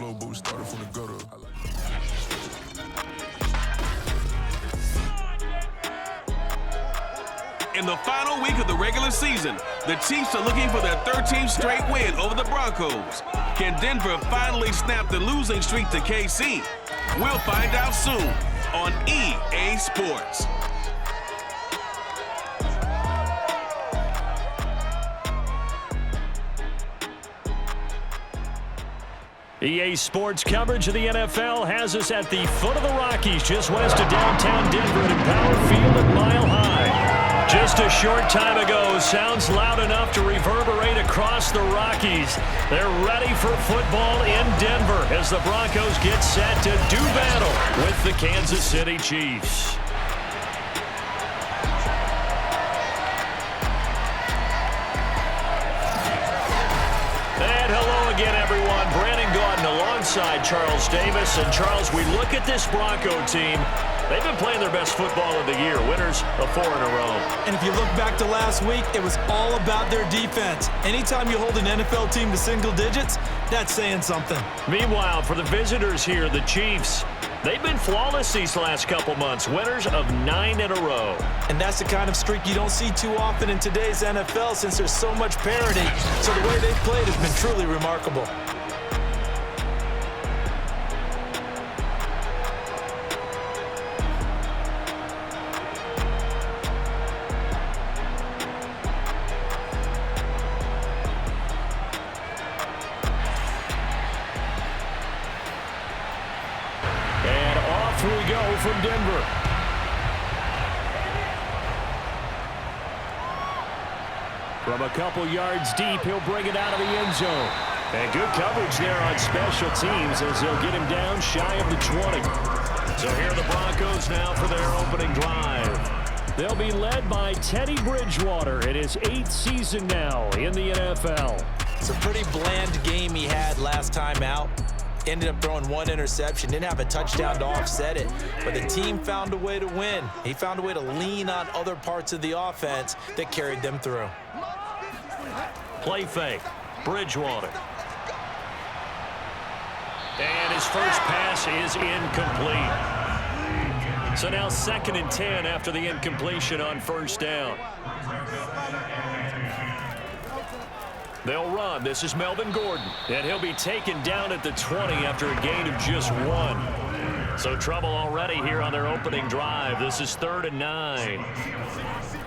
flow, but we started from the gutter. In the final week of the regular season, the Chiefs are looking for their 13th straight win over the Broncos. Can Denver finally snap the losing streak to KC? We'll find out soon on EA Sports. EA Sports coverage of the NFL has us at the foot of the Rockies, just west of downtown Denver at Empower Field at Mile High. Just a short time ago, sounds loud enough to reverberate across the Rockies. They're ready for football in Denver as the Broncos get set to do battle with the Kansas City Chiefs. And hello again, everyone. Brandon Gaudin alongside Charles Davis. And Charles, we look at this Bronco team. They've been playing their best football of the year. Winners of 4 in a row. And if you look back to last week, it was all about their defense. Anytime you hold an NFL team to single digits, that's saying something. Meanwhile, for the visitors here, the Chiefs, they've been flawless these last couple months. Winners of 9 in a row. And that's the kind of streak you don't see too often in today's NFL since there's so much parity. So the way they've played has been truly remarkable. We go from Denver. From a couple yards deep, he'll bring it out of the end zone. And good coverage there on special teams as they'll get him down shy of the 20. So here are the Broncos now for their opening drive. They'll be led by Teddy Bridgewater in his 8th season now in the NFL. It's a pretty bland game he had last time out. Ended up throwing 1 interception, didn't have a touchdown to offset it, but the team found a way to win. He found a way to lean on other parts of the offense that carried them through. Play fake, Bridgewater. And his first pass is incomplete. So now 2nd and 10 after the incompletion on first down. They'll run. This is Melvin Gordon. And he'll be taken down at the 20 after a gain of just 1. So trouble already here on their opening drive. This is 3rd and 9.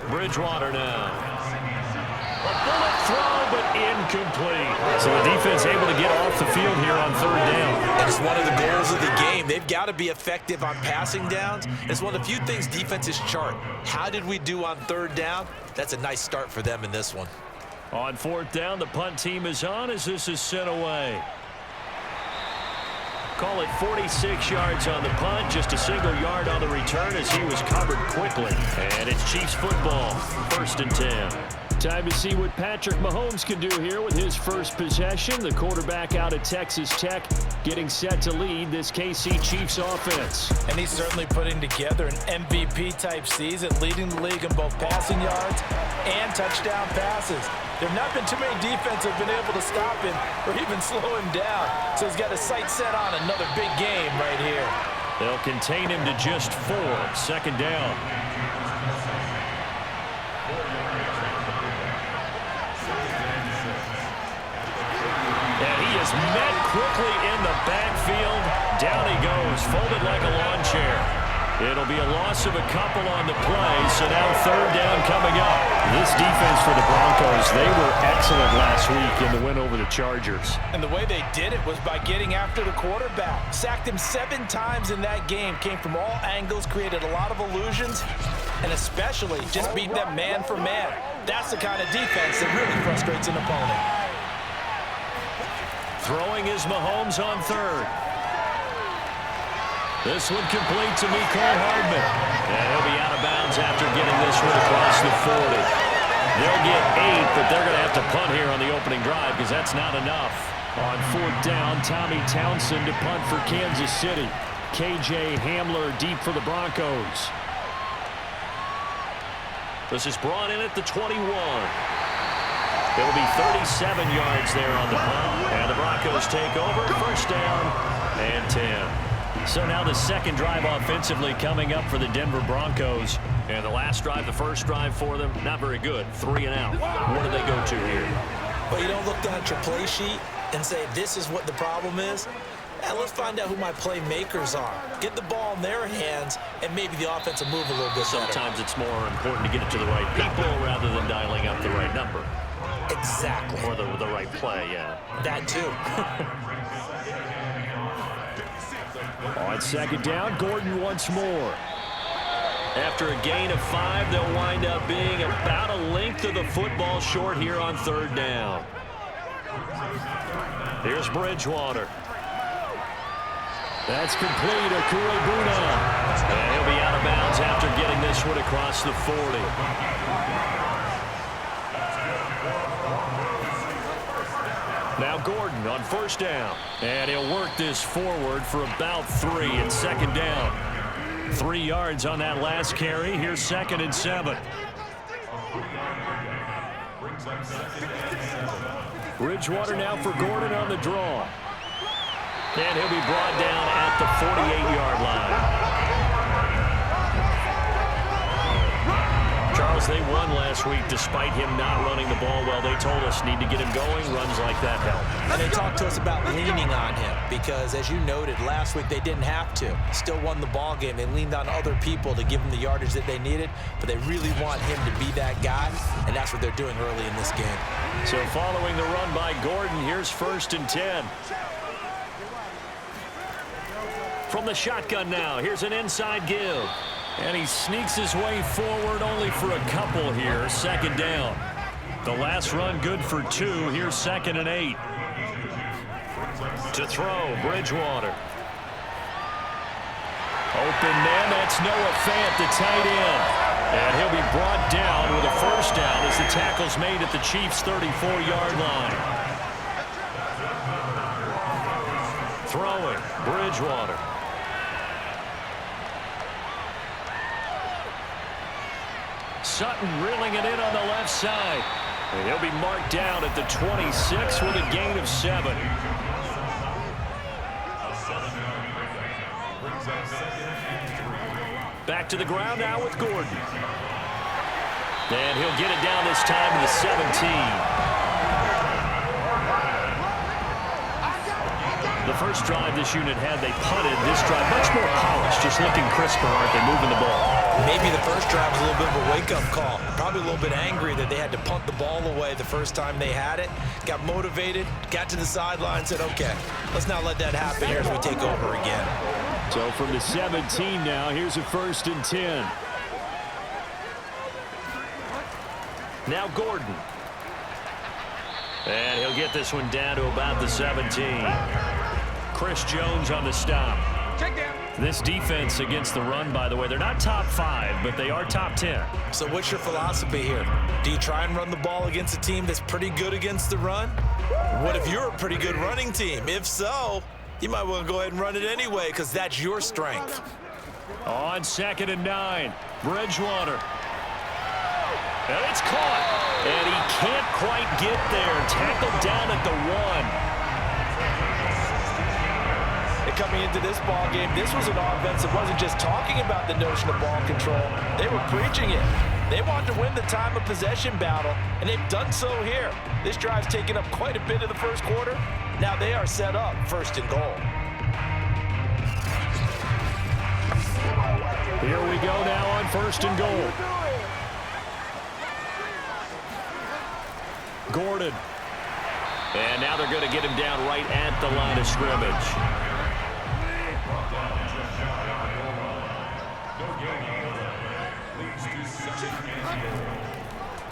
Bridgewater now. A bullet throw, but incomplete. So the defense able to get off the field here on 3rd down. It's one of the goals of the game. They've got to be effective on passing downs. It's one of the few things defenses chart. How did we do on 3rd down? That's a nice start for them in this one. On 4th down, the punt team is on as this is sent away. Call it 46 yards on the punt, just a single yard on the return as he was covered quickly. And it's Chiefs football, 1st and 10. Time to see what Patrick Mahomes can do here with his first possession. The quarterback out of Texas Tech getting set to lead this KC Chiefs offense. And he's certainly putting together an MVP-type season, leading the league in both passing yards and touchdown passes. There have not been too many defenses that have been able to stop him or even slow him down. So he's got his sights set on another big game right here. They'll contain him to just 4. 2nd down. And he is met quickly in the backfield. Down he goes, folded like a lawn chair. It'll be a loss of a couple on the play, so now 3rd down coming up. This defense for the Broncos, they were excellent last week in the win over the Chargers. And the way they did it was by getting after the quarterback. Sacked him 7 times in that game, came from all angles, created a lot of illusions, and especially just beat them man for man. That's the kind of defense that really frustrates an opponent. Throwing is Mahomes on 3rd. This one complete to Mecole Hardman. And he'll be out of bounds after getting this one across the 40. They'll get 8, but they're going to have to punt here on the opening drive because that's not enough. On 4th down, Tommy Townsend to punt for Kansas City. KJ Hamler deep for the Broncos. This is brought in at the 21. It'll be 37 yards there on the punt. And the Broncos take over. First down and 10. So now the second drive offensively coming up for the Denver Broncos. And the last drive, the first drive for them, not very good. 3 and out. What do they go to here? Well, you don't look down at your play sheet and say, this is what the problem is. Now let's find out who my playmakers are. Get the ball in their hands, and maybe the offense will move a little bit better. Sometimes it's more important to get it to the right people rather than dialing up the right number. Exactly. Or the right play, yeah. That too. On second down, Gordon once more. After a gain of 5, they'll wind up being about a length of the football short here on third down. Here's Bridgewater. That's complete. Okuribuna. And he'll be out of bounds after getting this one across the 40. Now Gordon on first down. And he'll work this forward for about 3 and second down. 3 yards on that last carry. Here's 2nd and 7. Bridgewater now for Gordon on the draw. And he'll be brought down at the 48-yard line. Charles, they won last week despite him not running the ball well. They told us need to get him going. Runs like that help. And they talked to us about leaning on him because, as you noted, last week they didn't have to. Still won the ball game. They leaned on other people to give them the yardage that they needed, but they really want him to be that guy, and that's what they're doing early in this game. So following the run by Gordon, here's 1st and 10. From the shotgun now, here's an inside give. And he sneaks his way forward only for a couple here. Second down. The last run good for 2. Here's 2nd and 8. To throw, Bridgewater. Open man, that's Noah Fant, the tight end. And he'll be brought down with a first down as the tackle's made at the Chiefs' 34-yard line. Throwing, Bridgewater. Sutton reeling it in on the left side. And he'll be marked down at the 26 with a gain of 7. Back to the ground now with Gordon. And he'll get it down this time to the 17. The first drive this unit had, they punted. This drive, much more polished, just looking crisper, aren't they, moving the ball? Maybe the first drive was a little bit of a wake-up call. Probably a little bit angry that they had to punt the ball away the first time they had it. Got motivated, got to the sideline, said, okay, let's not let that happen here as we take over again. So from the 17 now, here's a 1st and 10. Now Gordon. And he'll get this one down to about the 17. Chris Jones on the stop. This defense against the run, by the way, they're not top 5, but they are top 10. So what's your philosophy here? Do you try and run the ball against a team that's pretty good against the run? What if you're a pretty good running team? If so, you might want to go ahead and run it anyway because that's your strength. On 2nd and 9, Bridgewater. And it's caught. And he can't quite get there. Tackled down at the 1. Coming into this ball game, this was an offense that wasn't just talking about the notion of ball control. They were preaching it. They wanted to win the time of possession battle, and they've done so here. This drive's taken up quite a bit of the first quarter. Now they are set up 1st and goal. Here we go now on 1st and goal. Gordon. And now they're going to get him down right at the line of scrimmage.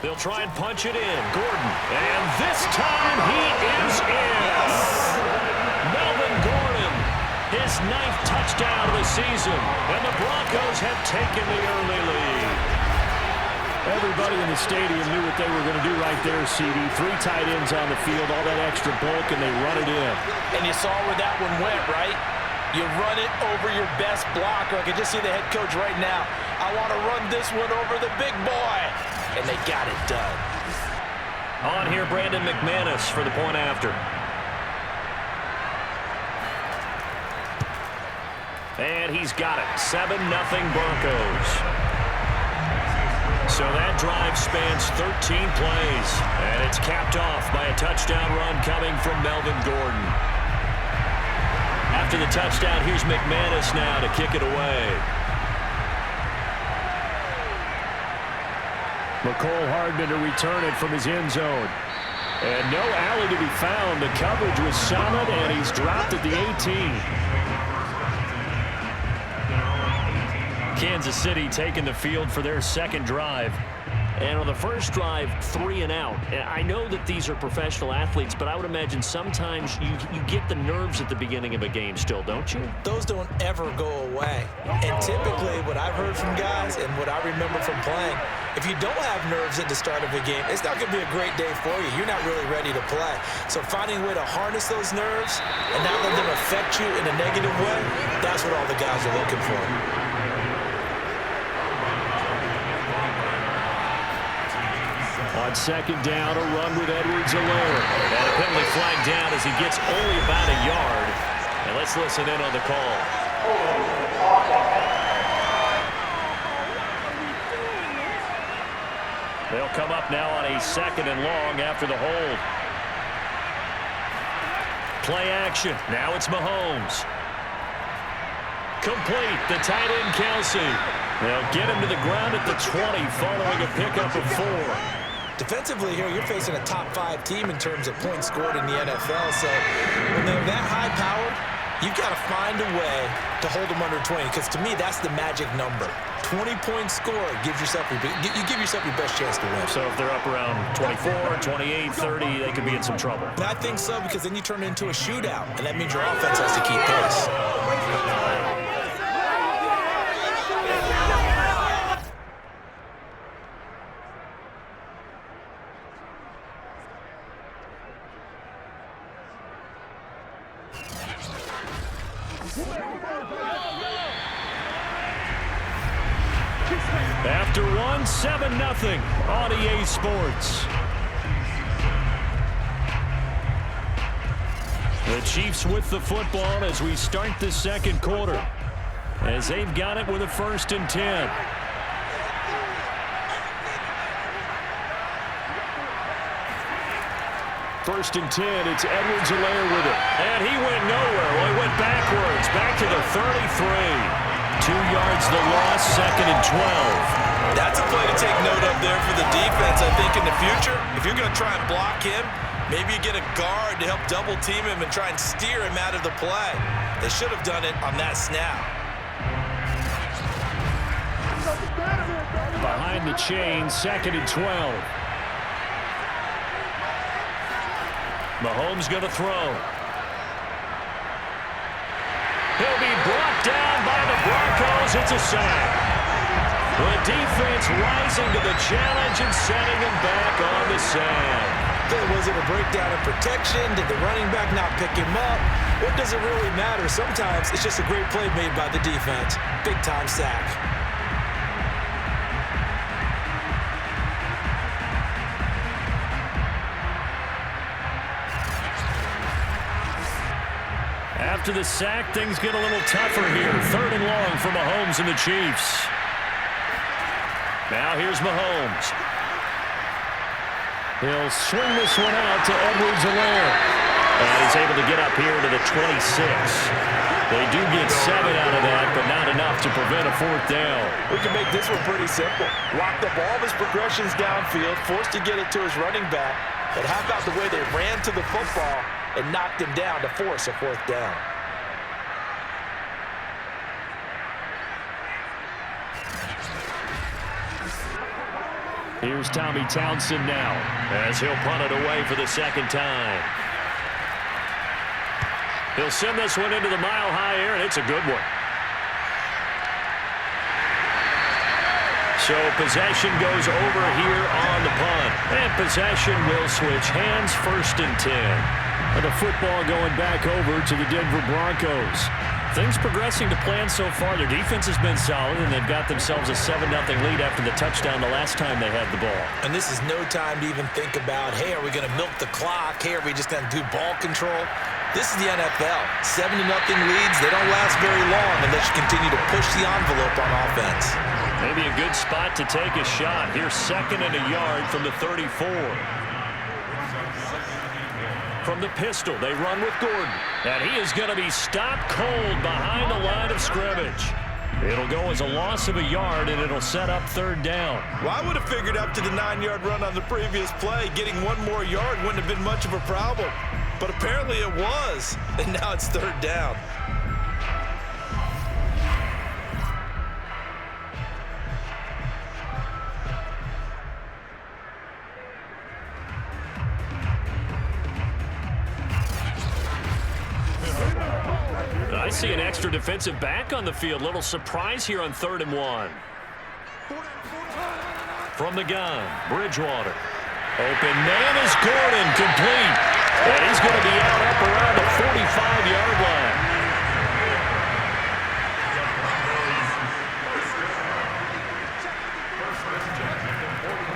They'll try and punch it in. Gordon. And this time he is in. Melvin Gordon. His 9th touchdown of the season. And the Broncos have taken the early lead. Everybody in the stadium knew what they were going to do right there, CD. 3 tight ends on the field, all that extra bulk, and they run it in. And you saw where that one went, right? You run it over your best blocker. I can just see the head coach right now. I want to run this one over the big boy. And they got it done. On here, Brandon McManus for the point after. And he's got it. 7-0 Broncos. So that drive spans 13 plays. And it's capped off by a touchdown run coming from Melvin Gordon. After the touchdown, here's McManus now to kick it away. McCole Hardman to return it from his end zone. And no alley to be found. The coverage was solid, and he's dropped at the 18. Kansas City taking the field for their second drive. And on the first drive, 3 and out. I know that these are professional athletes, but I would imagine sometimes you get the nerves at the beginning of a game still, don't you? Those don't ever go away. And typically what I've heard from guys and what I remember from playing, if you don't have nerves at the start of a game, it's not going to be a great day for you. You're not really ready to play. So finding a way to harness those nerves and not let them affect you in a negative way, that's what all the guys are looking for. On second down, a run with Edwards-Helaire. And a penalty flag down as he gets only about a yard. And let's listen in on the call. They'll come up now on a 2nd and long after the hold. Play action. Now it's Mahomes. Complete. The tight end, Kelsey. They'll get him to the ground at the 20 following a pickup of 4. Defensively here, you're facing a top 5 team in terms of points scored in the NFL. So when they're that high-powered, you've got to find a way to hold them under 20, because to me, that's the magic number. 20 points scored gives yourself you give yourself your best chance to win. So if they're up around 24, 28, 30, they could be in some trouble. I think so, because then you turn it into a shootout, and that means your offense has to keep pace. After 7-0 on EA Sports. The Chiefs with the football as we start the second quarter, as they've got it with a 1st and 10. First and 10, it's Edwards-Helaire with it. And he went nowhere. Well, he went backwards, back to the 33. 2 yards the loss, 2nd and 12. That's a play to take note of there for the defense. I think in the future, if you're going to try and block him, maybe you get a guard to help double team him and try and steer him out of the play. They should have done it on that snap. Behind the chain, 2nd and 12. Mahomes going to throw. He'll be brought down by the Broncos. It's a sack. The defense rising to the challenge and setting him back on the sand. Was it a breakdown in protection? Did the running back not pick him up? What does it really matter? Sometimes it's just a great play made by the defense. Big-time sack. After the sack, things get a little tougher here. 3rd and long for Mahomes and the Chiefs. Now here's Mahomes. He'll swing this one out to Edwards-Helaire. And he's able to get up here to the 26. They do get 7 out of that, but not enough to prevent a 4th down. We can make this one pretty simple. Lock up all of his progressions downfield, forced to get it to his running back. But how about the way they ran to the football and knocked him down to force a 4th down? Here's Tommy Townsend now, as he'll punt it away for the 2nd time. He'll send this one into the mile-high air, and it's a good one. So possession goes over here on the punt. And possession will switch hands, 1st and 10. And the football going back over to the Denver Broncos. Things progressing to plan so far. Their defense has been solid, and they've got themselves a 7-0 lead after the touchdown the last time they had the ball. And this is no time to even think about, hey, are we going to milk the clock? Hey, are we just going to do ball control? This is the NFL. 7-0 leads, they don't last very long unless you continue to push the envelope on offense. Maybe a good spot to take a shot. Here's 2nd and a yard from the 34. From the pistol, they run with Gordon. And he is going to be stopped cold behind the line of scrimmage. It'll go as a loss of a yard, and it'll set up 3rd down. Well, I would have figured up to the 9-yard run on the previous play. Getting 1 more yard wouldn't have been much of a problem. But apparently it was. And now it's 3rd down. I see an extra defensive back on the field. Little surprise here on 3rd and 1. From the gun, Bridgewater. Open man is Gordon, complete. And he's going to be out up around the 45-yard line.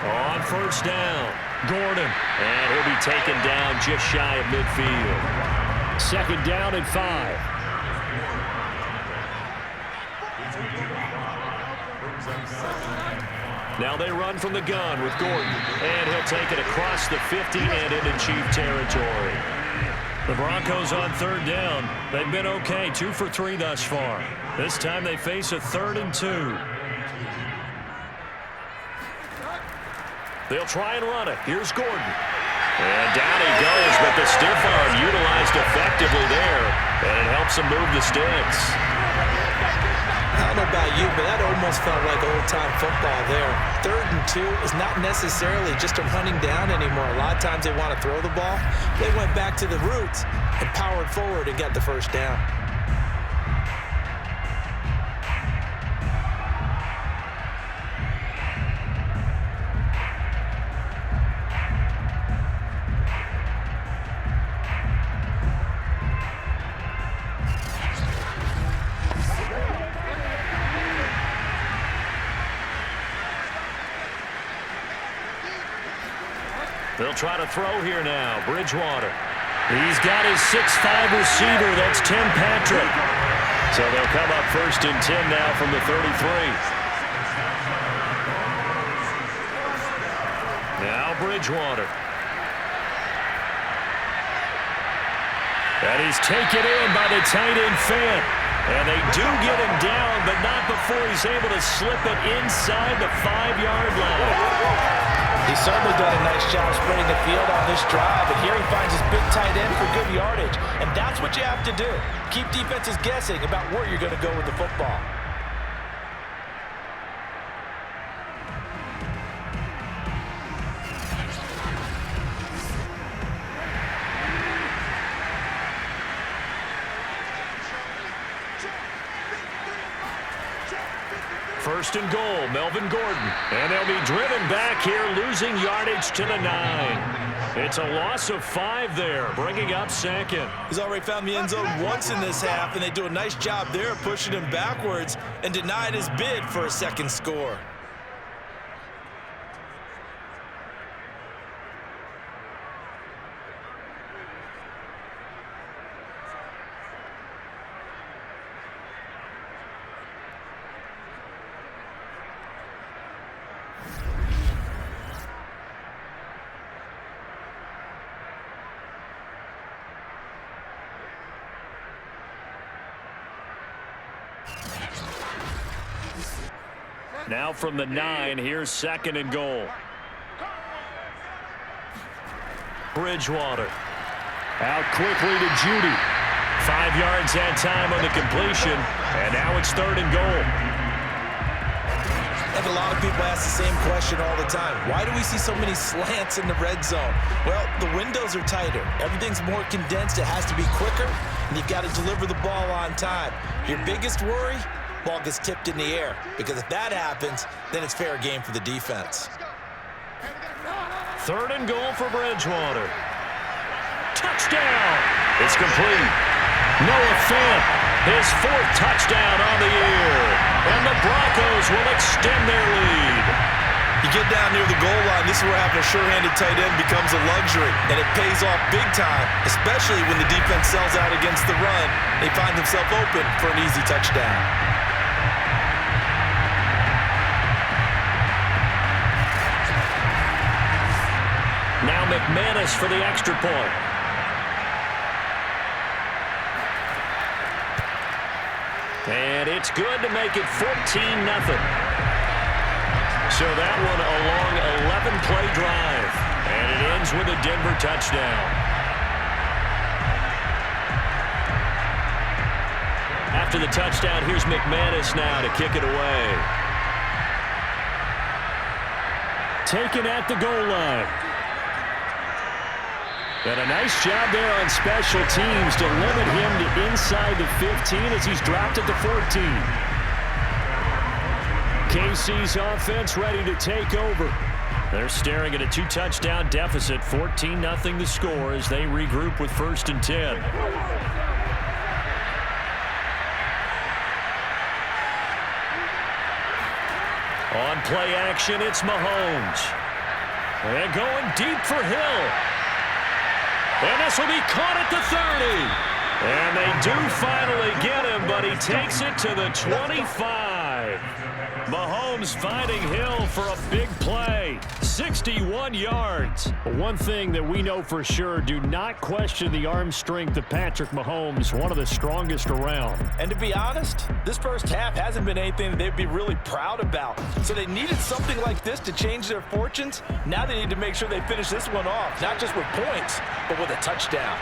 On 1st down, Gordon. And he'll be taken down just shy of midfield. 2nd down and 5. Now they run from the gun with Gordon. And he'll take it across the 50 and into Chief territory. The Broncos on 3rd down. They've been okay, 2 for 3 thus far. This time they face a 3rd and 2. They'll try and run it. Here's Gordon. And down he goes, but the stiff arm utilized effectively there. And it helps him move the sticks. I don't know about you, but that almost felt like old-time football there. 3rd and 2 is not necessarily just a running down anymore. A lot of times they want to throw the ball. They went back to the roots and powered forward and got the 1st down. They'll try to throw here now. Bridgewater. He's got his 6'5 receiver. That's Tim Patrick. So they'll come up 1st and 10 now from the 33. Now Bridgewater. And he's taken in by the tight end Fant. And they do get him down, but not before he's able to slip it inside the 5-yard line. He's certainly done a nice job spreading the field on this drive, and here he finds his big tight end for good yardage. And that's what you have to do. Keep defenses guessing about where you're going to go with the football. First and goal, Melvin Gordon. And they'll be driven back here, losing yardage to the 9. It's a loss of 5 there, bringing up 2nd. He's already found the end zone once in this half, and they do a nice job there pushing him backwards and denied his bid for a 2nd score. Now from the 9, here's 2nd and goal. Bridgewater. Out quickly to Judy. 5 yards that time on the completion. And now it's 3rd and goal. And a lot of people ask the same question all the time. Why do we see so many slants in the red zone? Well, the windows are tighter. Everything's more condensed. It has to be quicker, and you've got to deliver the ball on time. Your biggest worry? Ball gets tipped in the air, because if that happens, then it's fair game for the defense. 3rd and goal for Bridgewater. Touchdown! It's complete. Noah Fant. His 4th touchdown on the year. And the Broncos will extend their lead. You get down near the goal line, this is where having a sure-handed tight end becomes a luxury, and it pays off big time, especially when the defense sells out against the run. They find themselves open for an easy touchdown. Now McManus for the extra point. And it's good to make it 14-0. So that one a long 11-play drive. And it ends with a Denver touchdown. After the touchdown, here's McManus now to kick it away. Taken at the goal line. And a nice job there on special teams to limit him to inside the 15 as he's dropped at the 14. KC's offense ready to take over. They're staring at a 2-touchdown deficit, 14-0 the score as they regroup with 1st and 10. On play action, it's Mahomes. And going deep for Hill. And this will be caught at the 30. And they do finally get him, but he takes it to the 25. Mahomes finding Hill for a big play. 61 yards. One thing that we know for sure, do not question the arm strength of Patrick Mahomes, one of the strongest around. And to be honest, this first half hasn't been anything that they'd be really proud about. So they needed something like this to change their fortunes. Now they need to make sure they finish this one off, not just with points, but with a touchdown.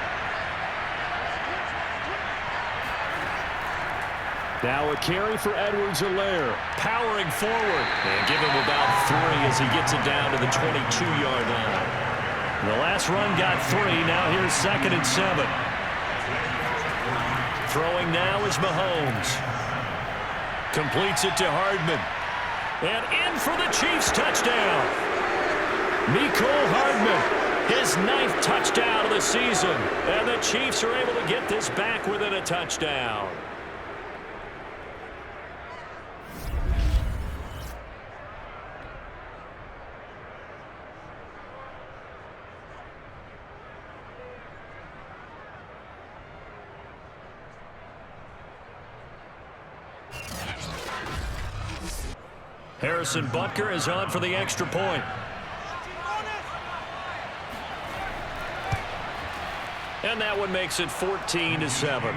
Now a carry for Edwards-Helaire, powering forward. And give him about 3 as he gets it down to the 22-yard line. The last run got 3. Now here's 2nd and 7. Throwing now is Mahomes. Completes it to Hardman. And in for the Chiefs touchdown. Mecole Hardman, his 9th touchdown of the season. And the Chiefs are able to get this back within a touchdown. Harrison Butker is on for the extra point. And that one makes it 14-7.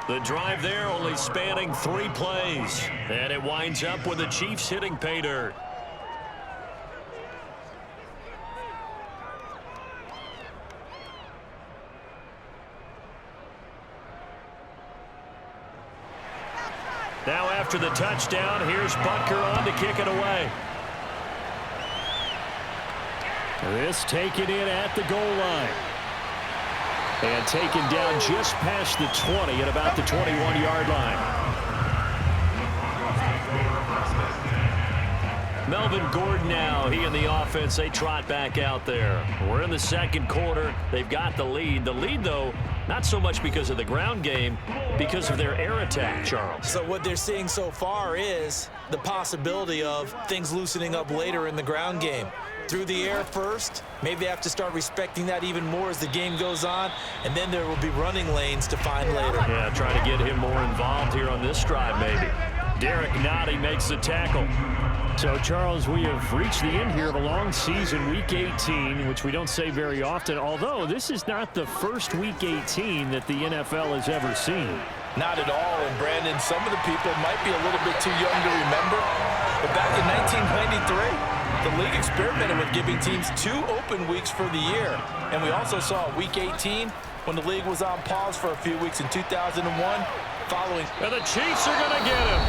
The drive there only spanning 3 plays. And it winds up with the Chiefs hitting pay dirt. Now after the touchdown, here's Butker on to kick it away. This taken in at the goal line. And taken down just past the 20 at about the 21-yard line. Melvin Gordon now, he and the offense, they trot back out there. We're in the 2nd quarter. They've got the lead. The lead, though, not so much because of the ground game, because of their air attack, Charles. So what they're seeing so far is the possibility of things loosening up later in the ground game. Through the air first, maybe they have to start respecting that even more as the game goes on, and then there will be running lanes to find later. Yeah, try to get him more involved here on this drive, maybe. Derek Nottie makes the tackle. So, Charles, we have reached the end here of a long season, Week 18, which we don't say very often, although this is not the first Week 18 that the NFL has ever seen. Not at all, and Brandon, some of the people might be a little bit too young to remember, but back in 1993, the league experimented with giving teams 2 open weeks for the year, and we also saw Week 18 when the league was on pause for a few weeks in 2001 following. And the Chiefs are going to get him.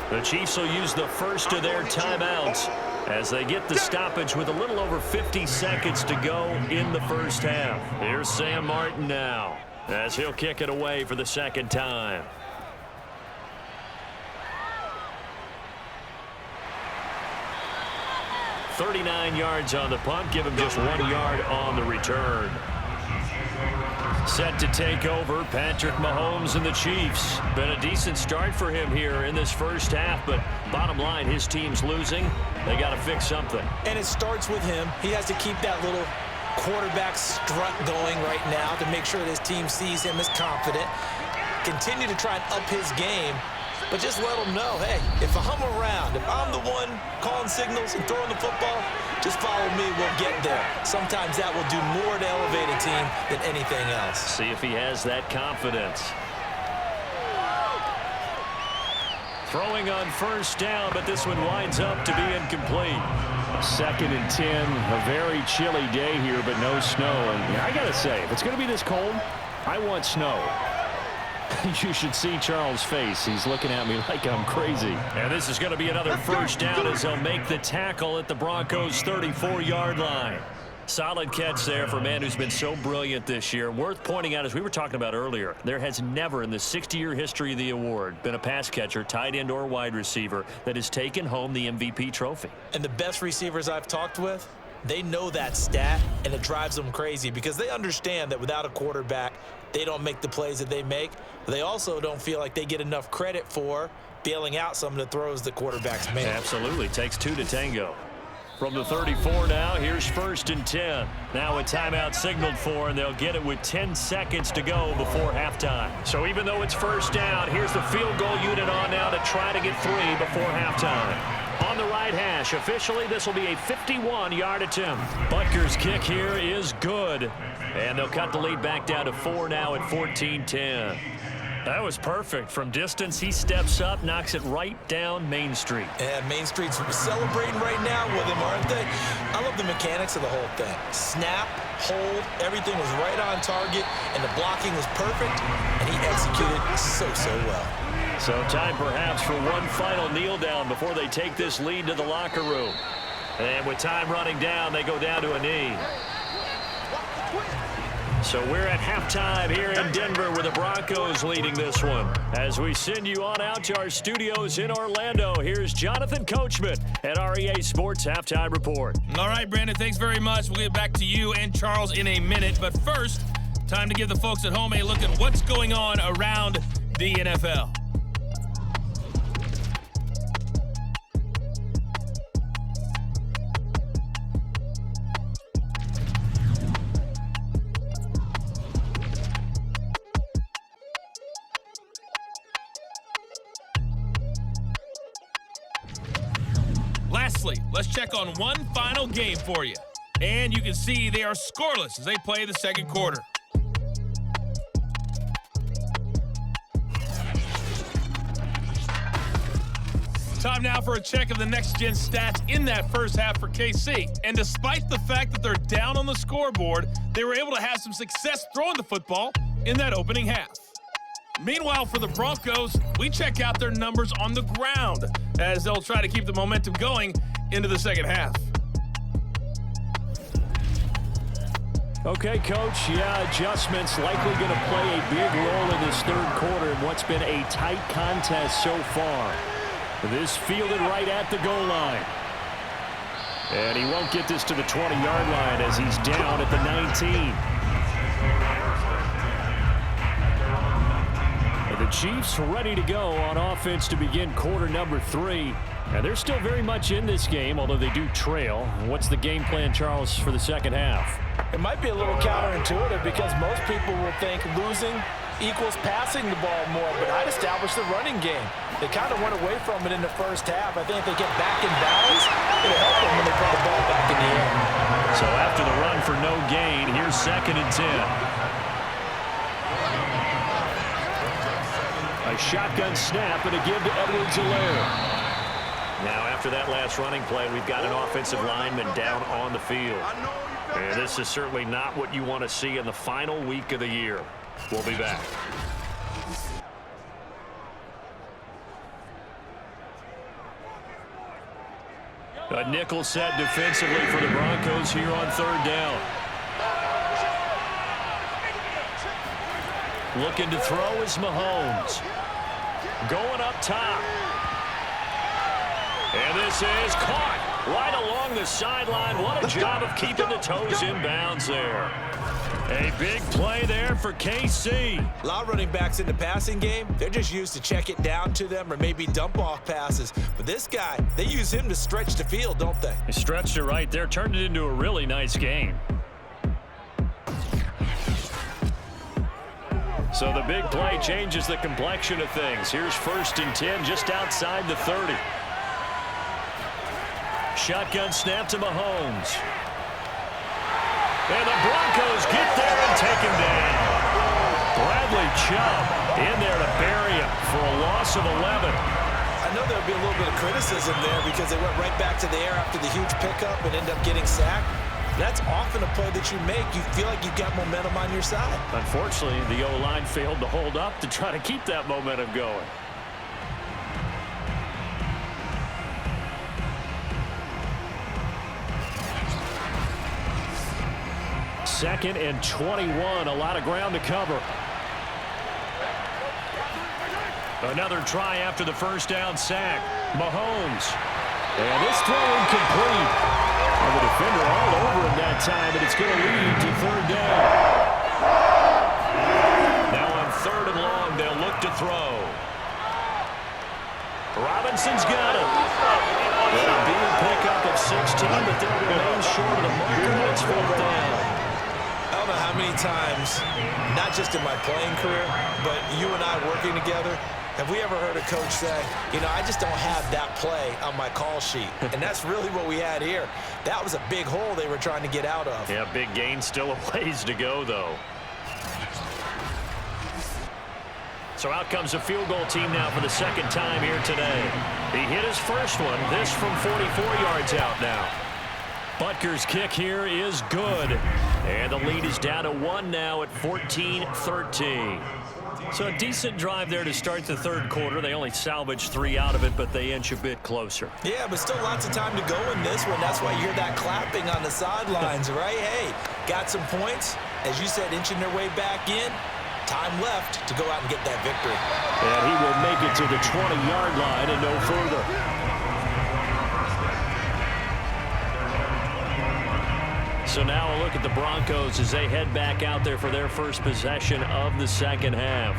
The Chiefs will use the first of their timeouts as they get the stoppage with a little over 50 seconds to go in the first half. Here's Sam Martin now as he'll kick it away for the 2nd time. "39 yards on the punt, give him just 1 yard on the return. Set to take over, Patrick Mahomes and the Chiefs. Been a decent start for him here in this first half, but bottom line, his team's losing. They got to fix something. And it starts with him. He has to keep that little quarterback strut going right now to make sure that his team sees him as confident. Continue to try and up his game, but just let him know, hey, if I'm around, if I'm the one calling signals and throwing the football, just follow me, we'll get there. Sometimes that will do more to elevate a team than anything else. See if he has that confidence. Throwing on first down, but this one winds up to be incomplete. 2nd and 10, a very chilly day here, but no snow. And I got to say, if it's going to be this cold, I want snow. You should see Charles' face. He's looking at me like I'm crazy. And this is going to be another first down as they'll make the tackle at the Broncos' 34-yard line. Solid catch there for a man who's been so brilliant this year. Worth pointing out, as we were talking about earlier, there has never in the 60-year history of the award been a pass catcher, tight end, or wide receiver that has taken home the MVP trophy. And the best receivers I've talked with, they know that stat, and it drives them crazy because they understand that without a quarterback, they don't make the plays that they make. They also don't feel like they get enough credit for bailing out some of the throws the quarterbacks make. Absolutely. Takes two to tango. From the 34 now, here's 1st and 10. Now a timeout signaled for, and they'll get it with 10 seconds to go before halftime. So even though it's first down, here's the field goal unit on now to try to get 3 before halftime. On the right hash, officially this will be a 51-yard attempt. Butker's kick here is good. And they'll cut the lead back down to 4 now at 14-10. That was perfect. From distance, he steps up, knocks it right down Main Street. And Main Street's celebrating right now with him, aren't they? I love the mechanics of the whole thing. Snap, hold, everything was right on target, and the blocking was perfect, and he executed so well. So time perhaps for one final kneel down before they take this lead to the locker room. And with time running down, they go down to a knee. So we're at halftime here in Denver with the Broncos leading this one. As we send you on out to our studios in Orlando, here's Jonathan Coachman at REA Sports Halftime Report. All right, Brandon, thanks very much. We'll get back to you and Charles in a minute. But first, time to give the folks at home a look at what's going on around the NFL. Lastly, let's check on one final game for you. And you can see they are scoreless as they play the second quarter. Time now for a check of the next-gen stats in that first half for KC. And despite the fact that they're down on the scoreboard, they were able to have some success throwing the football in that opening half. Meanwhile, for the Broncos, we check out their numbers on the ground as they'll try to keep the momentum going into the second half. Okay, Coach, adjustments likely going to play a big role in this third quarter in what's been a tight contest so far. This fielded right at the goal line. And he won't get this to the 20-yard line as he's down at the 19. The Chiefs ready to go on offense to begin quarter number 3. And they're still very much in this game, although they do trail. What's the game plan, Charles, for the second half? It might be a little counterintuitive because most people will think losing equals passing the ball more, but I'd establish the running game. They kind of went away from it in the first half. I think if they get back in balance, it'll help them when they put the ball back in the air. So after the run for no gain, here's 2nd and 10. A shotgun snap and a give to Edwards-Helaire. Now after that last running play, we've got an offensive lineman down on the field. And this is certainly not what you want to see in the final week of the year. We'll be back. A nickel set defensively for the Broncos here on 3rd down. Looking to throw is Mahomes. Going up top. And this is caught right along the sideline. What a job of keeping the toes in bounds there. A big play there for KC. A lot of running backs in the passing game, they're just used to check it down to them or maybe dump off passes. But this guy, they use him to stretch the field, don't they? He stretched it right there, turned it into a really nice game. So the big play changes the complexion of things. Here's 1st and 10 just outside the 30. Shotgun snap to Mahomes. And the Broncos get there and take him down. Bradley Chubb in there to bury him for a loss of 11. I know there'll be a little bit of criticism there because they went right back to the air after the huge pickup and ended up getting sacked. That's often a play that you make. You feel like you've got momentum on your side. Unfortunately, the O-line failed to hold up to try to keep that momentum going. 2nd and 21. A lot of ground to cover. Another try after the 1st down sack. Mahomes. And this throw incomplete. And the defender all over him that time, and it's going to lead to 3rd down. Now on 3rd and long, they'll look to throw. Robinson's got it. And a big pickup of 16, but they'll remain short of the marker, and it's 4th down. I don't know how many times, not just in my playing career, but you and I working together, have we ever heard a coach say, you know, I just don't have that play on my call sheet. And that's really what we had here. That was a big hole they were trying to get out of. Yeah, big gain, still a ways to go, though. So out comes a field goal team now for the 2nd time here today. He hit his first one, this from 44 yards out now. Butker's kick here is good. And the lead is down to 1 now at 14-13. So a decent drive there to start the 3rd quarter. They only salvaged 3 out of it, but they inch a bit closer. Yeah, but still lots of time to go in this one. That's why you hear that clapping on the sidelines, right? Hey, got some points. As you said, inching their way back in. Time left to go out and get that victory. And he will make it to the 20-yard line and no further. So now a look at the Broncos as they head back out there for their first possession of the 2nd half.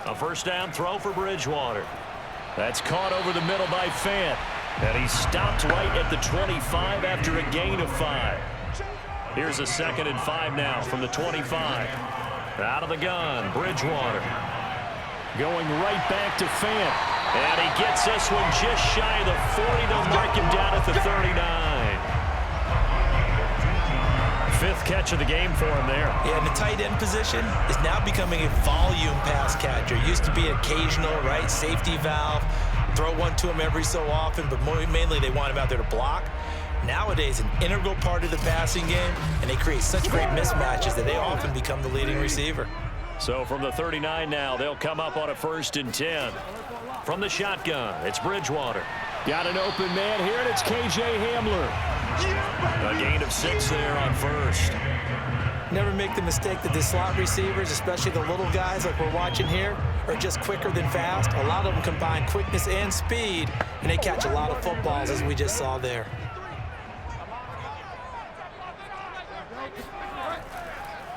A 1st down throw for Bridgewater. That's caught over the middle by Fant. And he stopped right at the 25 after a gain of 5. Here's a 2nd and 5 now from the 25. Out of the gun, Bridgewater. Going right back to Fant. And he gets this one just shy of the 40. They'll mark him down at the 39. 5th catch of the game for him there. Yeah, and the tight end position is now becoming a volume pass catcher. Used to be occasional, right? Safety valve. Throw one to him every so often, but mainly they want him out there to block. Nowadays, an integral part of the passing game, and they create such great mismatches that they often become the leading receiver. So from the 39 now, they'll come up on a 1st and 10. From the shotgun, it's Bridgewater. Got an open man here, and it's KJ Hamler. A gain of 6 there on 1st. Never make the mistake that the slot receivers, especially the little guys like we're watching here, are just quicker than fast. A lot of them combine quickness and speed, and they catch a lot of footballs, as we just saw there.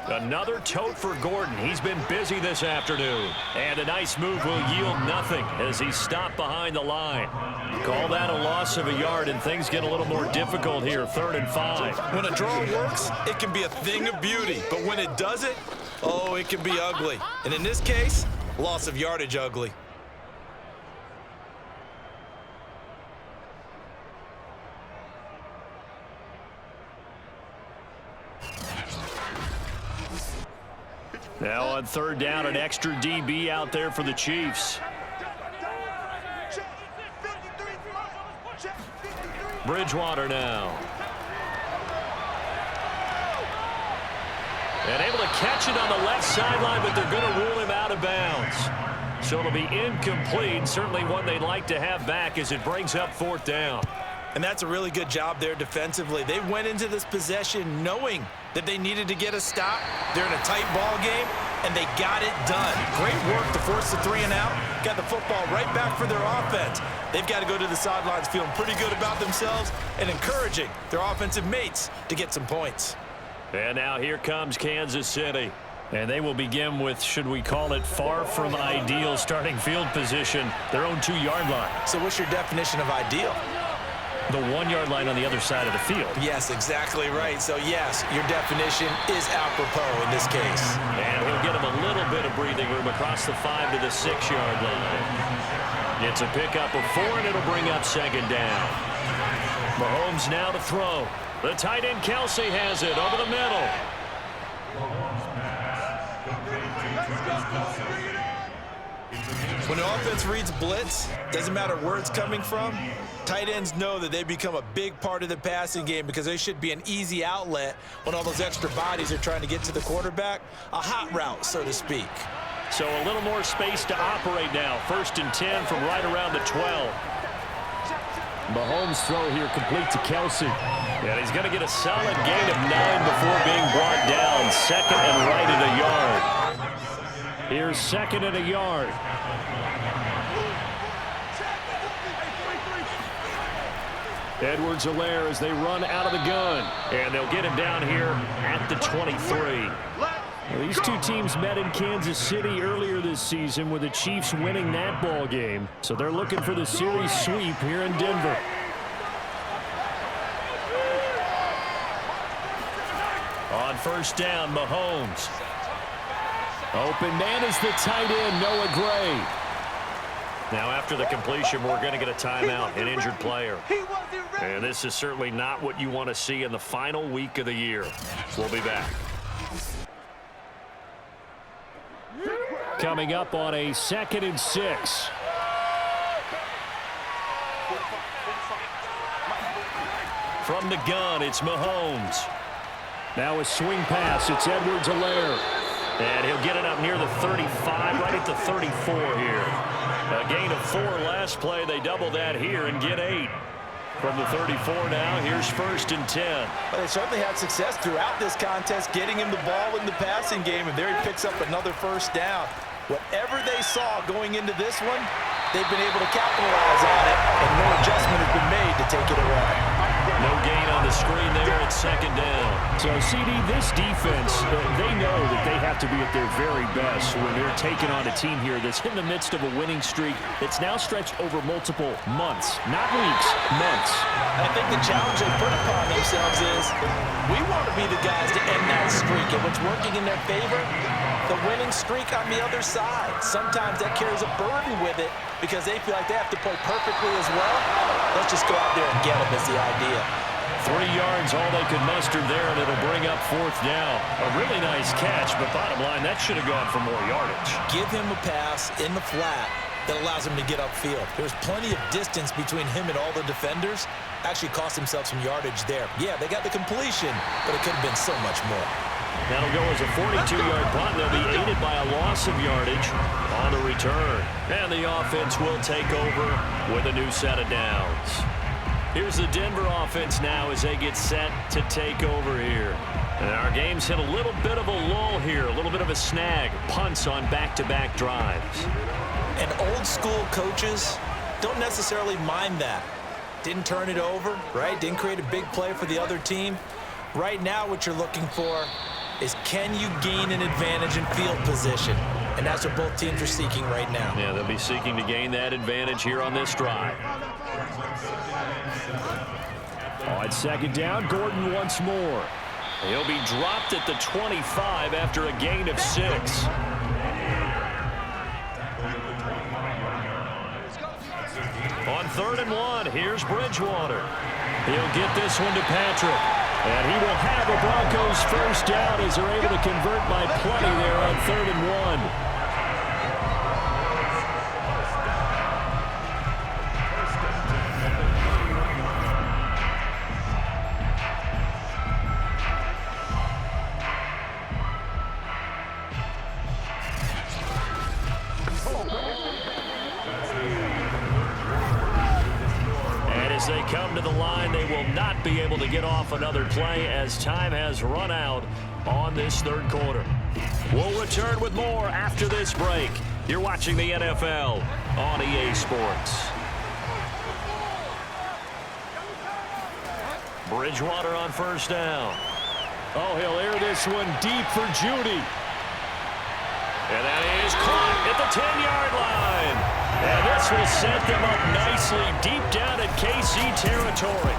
Another tote for Gordon. He's been busy this afternoon. And a nice move will yield nothing as he stopped behind the line. Call that a loss of a yard, and things get a little more difficult here, 3rd and 5. When a draw works, it can be a thing of beauty. But when it doesn't, oh, it can be ugly. And in this case, loss of yardage ugly. Now on 3rd down, an extra DB out there for the Chiefs. Bridgewater now. And able to catch it on the left sideline, but they're going to rule him out of bounds. So it'll be incomplete. Certainly one they'd like to have back as it brings up 4th down. And that's a really good job there defensively. They went into this possession knowing that they needed to get a stop. They're in a tight ball game. and they got it done. Great work to force the 3 and out. Got the football right back for their offense. They've got to go to the sidelines feeling pretty good about themselves and encouraging their offensive mates to get some points. And now here comes Kansas City. And they will begin with, should we call it, far from ideal starting field position, their own 2-yard line. So what's your definition of ideal? The 1-yard line on the other side of the field. Yes, exactly right. So, yes, your definition is apropos in this case. And he'll get him a little bit of breathing room across the 5 to the 6-yard line. It's a pickup of 4, and it'll bring up second down. Mahomes now to throw. The tight end Kelsey has it over the middle. When the offense reads blitz, doesn't matter where it's coming from, tight ends know that they become a big part of the passing game because they should be an easy outlet when all those extra bodies are trying to get to the quarterback. A hot route, so to speak. So a little more space to operate now. 1st and 10 from right around the 12. Mahomes' throw here complete to Kelsey. And he's going to get a solid gain of 9 before being brought down. 2nd and right at a yard. Here's 2nd and a yard. Edwards-Helaire as they run out of the gun. And they'll get him down here at the 23. Well, these two teams met in Kansas City earlier this season with the Chiefs winning that ball game. So they're looking for the series sweep here in Denver. On 1st down, Mahomes. Open man is the tight end, Noah Gray. Now after the completion, we're going to get a timeout, an injured player. And this is certainly not what you want to see in the final week of the year. We'll be back. Coming up on a 2nd and 6. From the gun, it's Mahomes. Now a swing pass, it's Edwards-Helaire. And he'll get it up near the 35, right at the 34 here. A gain of 4 last play. They double that here and get 8. From the 34 now, here's 1st and 10. Well, they certainly had success throughout this contest, getting him the ball in the passing game, and there he picks up another 1st down. Whatever they saw going into this one, they've been able to capitalize on it, and no adjustment has been made to take it away. No gain on the screen there. It's 2nd down. So, CD, this defense, they know that they have to be at their very best when they're taking on a team here that's in the midst of a winning streak that's now stretched over multiple months, not weeks, months. I think the challenge they put upon themselves is we want to be the guys to end that streak, and what's working in their favor, the winning streak on the other side. Sometimes that carries a burden with it because they feel like they have to play perfectly as well. Let's just go out there and get them is the idea. 3 yards, all they could muster there, and it'll bring up 4th down. A really nice catch, but bottom line, that should have gone for more yardage. Give him a pass in the flat that allows him to get upfield. There's plenty of distance between him and all the defenders. Actually cost himself some yardage there. Yeah, they got the completion, but it could have been so much more. That'll go as a 42-yard punt. They'll be aided by a loss of yardage on the return. And the offense will take over with a new set of downs. Here's the Denver offense now as they get set to take over here. And our game's hit a little bit of a lull here, a little bit of a snag. Punts on back-to-back drives. And old school coaches don't necessarily mind that. Didn't turn it over, right? Didn't create a big play for the other team. Right now what you're looking for is can you gain an advantage in field position? And that's what both teams are seeking right now. Yeah, they'll be seeking to gain that advantage here on this drive. On 2nd down, Gordon once more. He'll be dropped at the 25 after a gain of 6. On 3rd and 1, here's Bridgewater. He'll get this one to Patrick. And he will have a Broncos 1st down as they're able to convert by plenty there on 3rd and 1. As they come to the line, they will not be able to get off another play as time has run out on this 3rd quarter. We'll return with more after this break. You're watching the NFL on EA Sports. Bridgewater on first down. Oh, he'll air this one deep for Judy. And that is caught at the 10-yard line. And this will set them up nicely deep down in KC territory.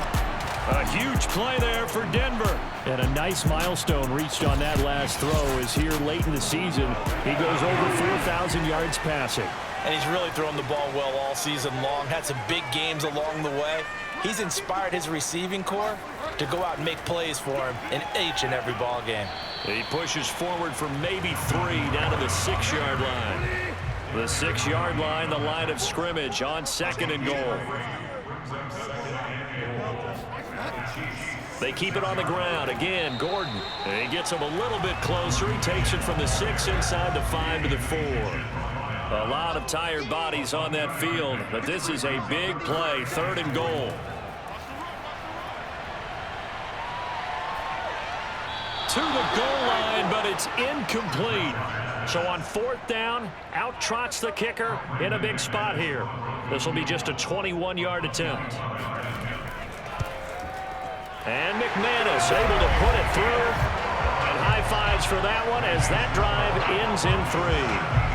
A huge play there for Denver. And a nice milestone reached on that last throw as here late in the season, he goes over 4,000 yards passing. And he's really thrown the ball well all season long. Had some big games along the way. He's inspired his receiving corps to go out and make plays for him in each and every ball game. He pushes forward for maybe 3 down to the 6-yard line. The 6-yard line, the line of scrimmage on 2nd and goal. They keep it on the ground. Again, Gordon. And he gets him a little bit closer. He takes it from the 6 inside the 5 to the 4. A lot of tired bodies on that field, but this is a big play, 3rd and goal. To the goal line, but it's incomplete. So on 4th down, out trots the kicker in a big spot here. This will be just a 21-yard attempt. And McManus able to put it through. And high fives for that one as that drive ends in 3.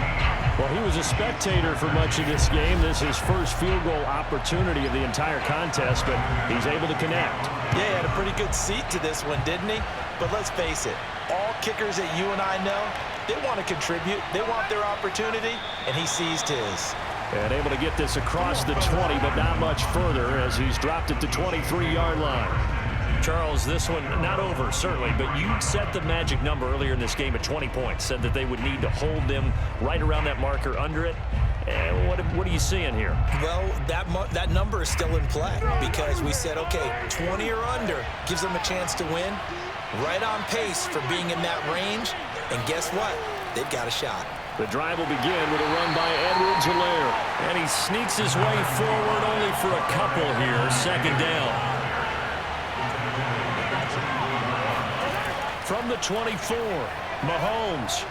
Well, he was a spectator for much of this game. This is his first field goal opportunity of the entire contest, but he's able to connect. Yeah, he had a pretty good seat to this one, didn't he? But let's face it, all kickers that you and I know, they want to contribute. They want their opportunity, and he seized his. And able to get this across the 20, but not much further as he's dropped it to 23-yard line. Charles, this one not over, certainly, but you set the magic number earlier in this game at 20 points, said that they would need to hold them right around that marker under it. What are you seeing here? Well, that number is still in play because we said, okay, 20 or under gives them a chance to win. Right on pace for being in that range, and guess what? They've got a shot. The drive will begin with a run by Edwards-Helaire. And he sneaks his way forward only for a couple here, 2nd down. From the 24, Mahomes.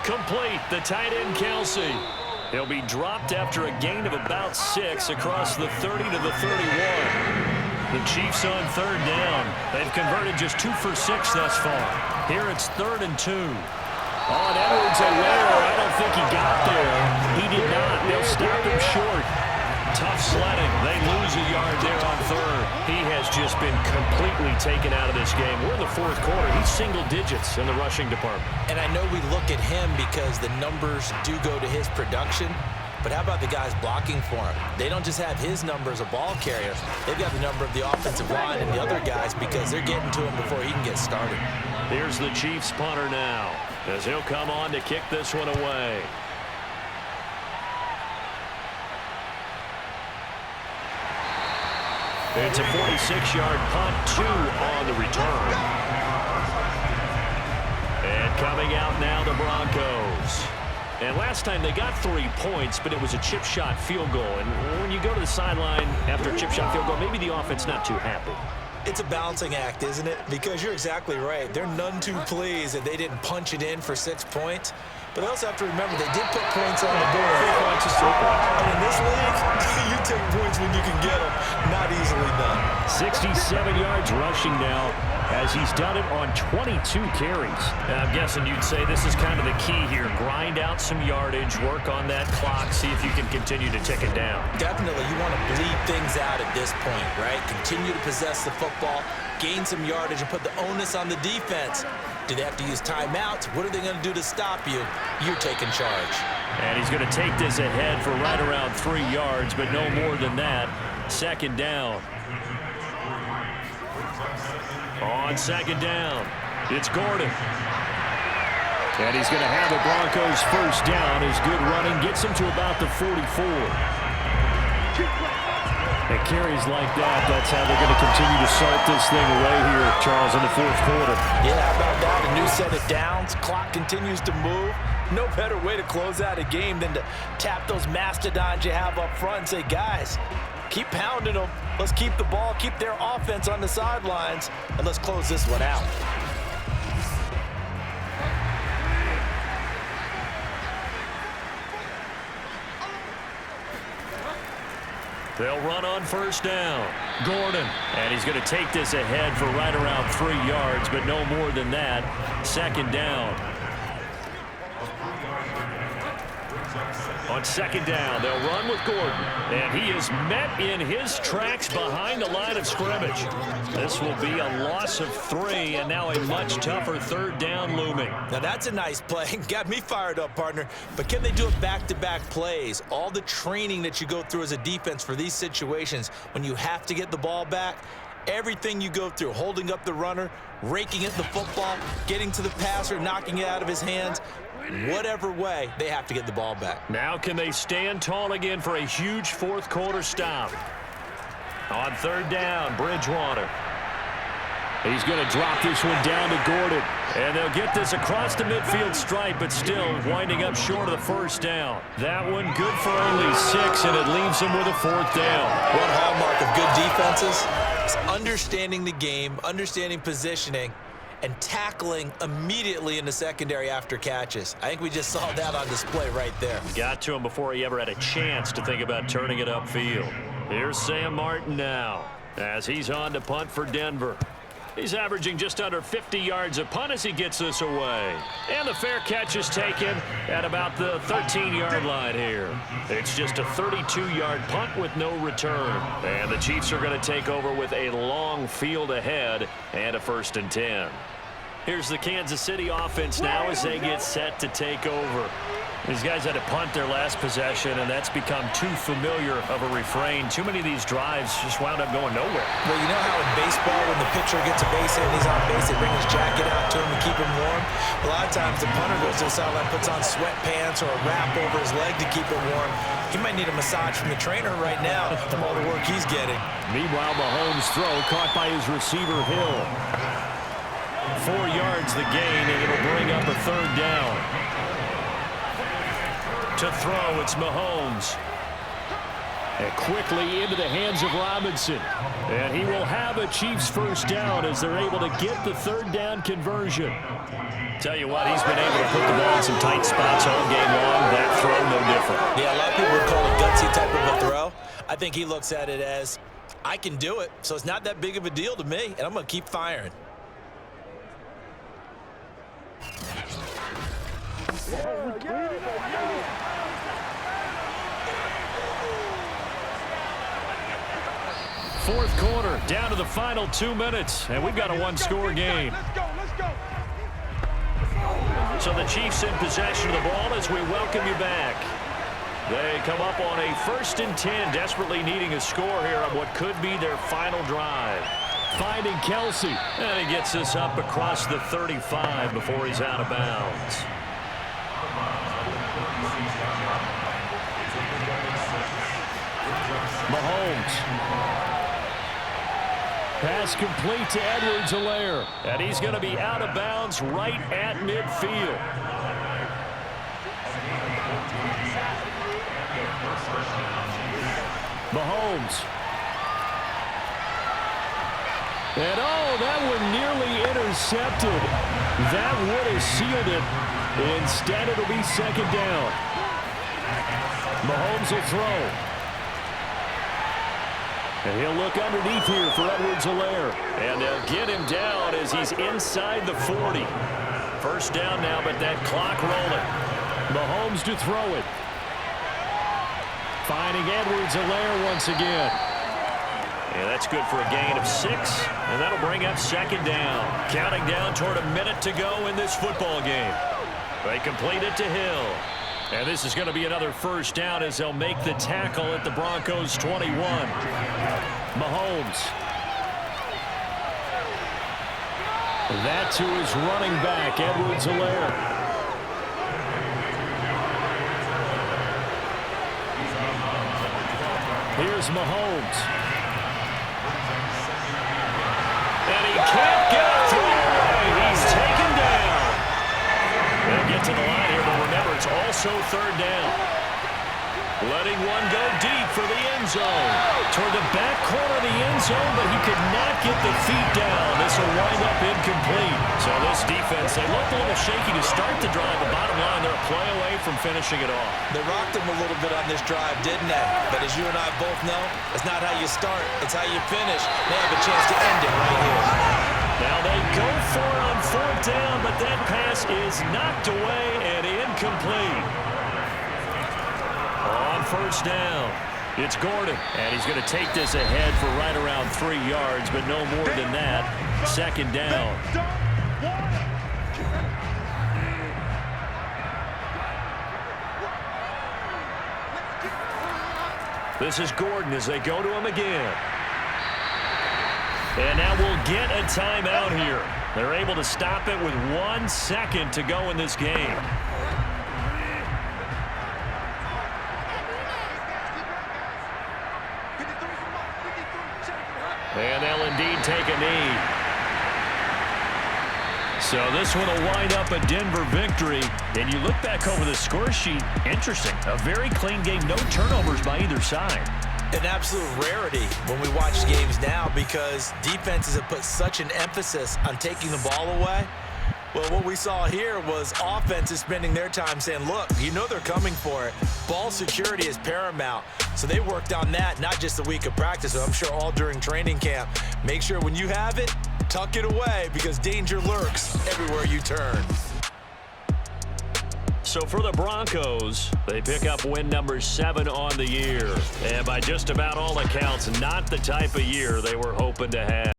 Complete, the tight end Kelsey. He'll be dropped after a gain of about 6 across the 30 to the 31. The Chiefs on 3rd down. They've converted just 2 for 6 thus far. Here it's 3rd and 2. On Edwards-Helaire, I don't think he got there. He did not. They'll stop him short. Tough sledding. They lose a yard there on 3rd. He has just been completely taken out of this game. We're in the 4th quarter. He's single digits in the rushing department. And I know we look at him because the numbers do go to his production. But how about the guys blocking for him? They don't just have his number as a ball carrier. They've got the number of the offensive line and the other guys because they're getting to him before he can get started. Here's the Chiefs punter now as he'll come on to kick this one away. It's a 46-yard punt, 2 on the return. And coming out now, the Broncos. And last time they got 3 points, but it was a chip shot field goal. And when you go to the sideline after a chip shot field goal, maybe the offense not too happy. It's a balancing act, isn't it? Because you're exactly right. They're none too pleased that they didn't punch it in for 6 points. But they also have to remember they did put points on the board. 3 points is 3 points. And in this league, you take points when you can get them. Not easily done. 67 yards rushing now as he's done it on 22 carries. And I'm guessing you'd say this is kind of the key here. Grind out some yardage, work on that clock, see if you can continue to tick it down. Definitely, you want to bleed things out at this point, right? Continue to possess the football, gain some yardage, and put the onus on the defense. Do they have to use timeouts? What are they going to do to stop you? You're taking charge. And he's going to take this ahead for right around 3 yards, but no more than that. 2nd down. On 2nd down, it's Gordon. And he's going to have the Broncos first down. His good running gets him to about the 44. And carries like that, that's how they're going to continue to start this thing away here, Charles, in the 4th quarter. Yeah, how about that? A new set of downs. Clock continues to move. No better way to close out a game than to tap those mastodons you have up front and say, guys, keep pounding them. Let's keep the ball, keep their offense on the sidelines, and let's close this one out. They'll run on first down. Gordon. And he's going to take this ahead for right around 3 yards, but no more than that. Second down. On second down, they'll run with Gordon. And he is met in his tracks behind the line of scrimmage. This will be a loss of 3, and now a much tougher third down looming. Now that's a nice play. Got me fired up, partner. But can they do it back-to-back plays? All the training that you go through as a defense for these situations, when you have to get the ball back, everything you go through, holding up the runner, raking at the football, getting to the passer, knocking it out of his hands, whatever way, they have to get the ball back. Now can they stand tall again for a huge fourth quarter stop? On third down, Bridgewater. He's going to drop this one down to Gordon. And they'll get this across the midfield stripe, but still winding up short of the first down. That one good for only 6, and it leaves them with a fourth down. One hallmark of good defenses is understanding the game, understanding positioning, and tackling immediately in the secondary after catches. I think we just saw that on display right there. Got to him before he ever had a chance to think about turning it upfield. Here's Sam Martin now as he's on to punt for Denver. He's averaging just under 50 yards a punt as he gets this away. And the fair catch is taken at about the 13-yard line here. It's just a 32-yard punt with no return. And the Chiefs are going to take over with a long field ahead and a 1st and 10. Here's the Kansas City offense now as they get set to take over. These guys had to punt their last possession, and that's become too familiar of a refrain. Too many of these drives just wound up going nowhere. Well, you know how in baseball, when the pitcher gets a base hit and he's on base, they bring his jacket out to him to keep him warm? A lot of times the punter goes to the sideline, puts on sweatpants or a wrap over his leg to keep him warm. He might need a massage from the trainer right now from all the work he's getting. Meanwhile, Mahomes' throw caught by his receiver, Hill. 4 yards the gain, and it'll bring up a third down. To throw, it's Mahomes. And quickly into the hands of Robinson. And he will have a Chiefs first down as they're able to get the third down conversion. Tell you what, he's been able to put the ball in some tight spots all game long. That throw, no different. Yeah, a lot of people would call it gutsy type of a throw. I think he looks at it as, I can do it, so it's not that big of a deal to me, and I'm going to keep firing. Fourth quarter, down to the final 2 minutes, and we've got a one-score game. So the Chiefs in possession of the ball as we welcome you back. They come up on a 1st and 10, desperately needing a score here on what could be their final drive. Finding Kelsey, and he gets this up across the 35 before he's out of bounds. Mahomes. Pass complete to Edwards-Helaire. And he's going to be out of bounds right at midfield. Mahomes. And oh, that one nearly intercepted. That would have sealed it. Instead, it'll be second down. Mahomes will throw. And he'll look underneath here for Edwards-Helaire. And they'll get him down as he's inside the 40. First down now, but that clock rolling. Mahomes to throw it. Finding Edwards-Helaire once again. Yeah, that's good for a gain of 6. And that'll bring up second down. Counting down toward a minute to go in this football game. They complete it to Hill. And this is going to be another first down as they'll make the tackle at the Broncos 21. Mahomes. That to his running back, Edwards-Helaire. Here's Mahomes. And he can't get a throw. He's taken down. They'll get to the line here, but remember, it's also third down. Letting one go deep for the end zone. Toward the back corner of the end zone, but he could not get the feet down. This will wind up incomplete. So this defense offense. They looked a little shaky to start the drive, but bottom line, they're a play away from finishing it off. They rocked them a little bit on this drive, didn't they? But as you and I both know, it's not how you start, it's how you finish. They have a chance to end it right here. Now they go for it on fourth down, but that pass is knocked away and incomplete. On first down, it's Gordon, and he's going to take this ahead for right around 3 yards, but no more than that. Second down. This is Gordon as they go to him again. And now we'll get a timeout here. They're able to stop it with 1 second to go in this game. And they'll indeed take a knee. So this one will wind up a Denver victory. And you look back over the score sheet, interesting. A very clean game, no turnovers by either side. An absolute rarity when we watch games now because defenses have put such an emphasis on taking the ball away. Well, what we saw here was offenses spending their time saying, look, you know they're coming for it. Ball security is paramount. So they worked on that not just a week of practice, but I'm sure all during training camp. Make sure when you have it, tuck it away because danger lurks everywhere you turn. So for the Broncos, they pick up win number 7 on the year. And by just about all accounts, not the type of year they were hoping to have.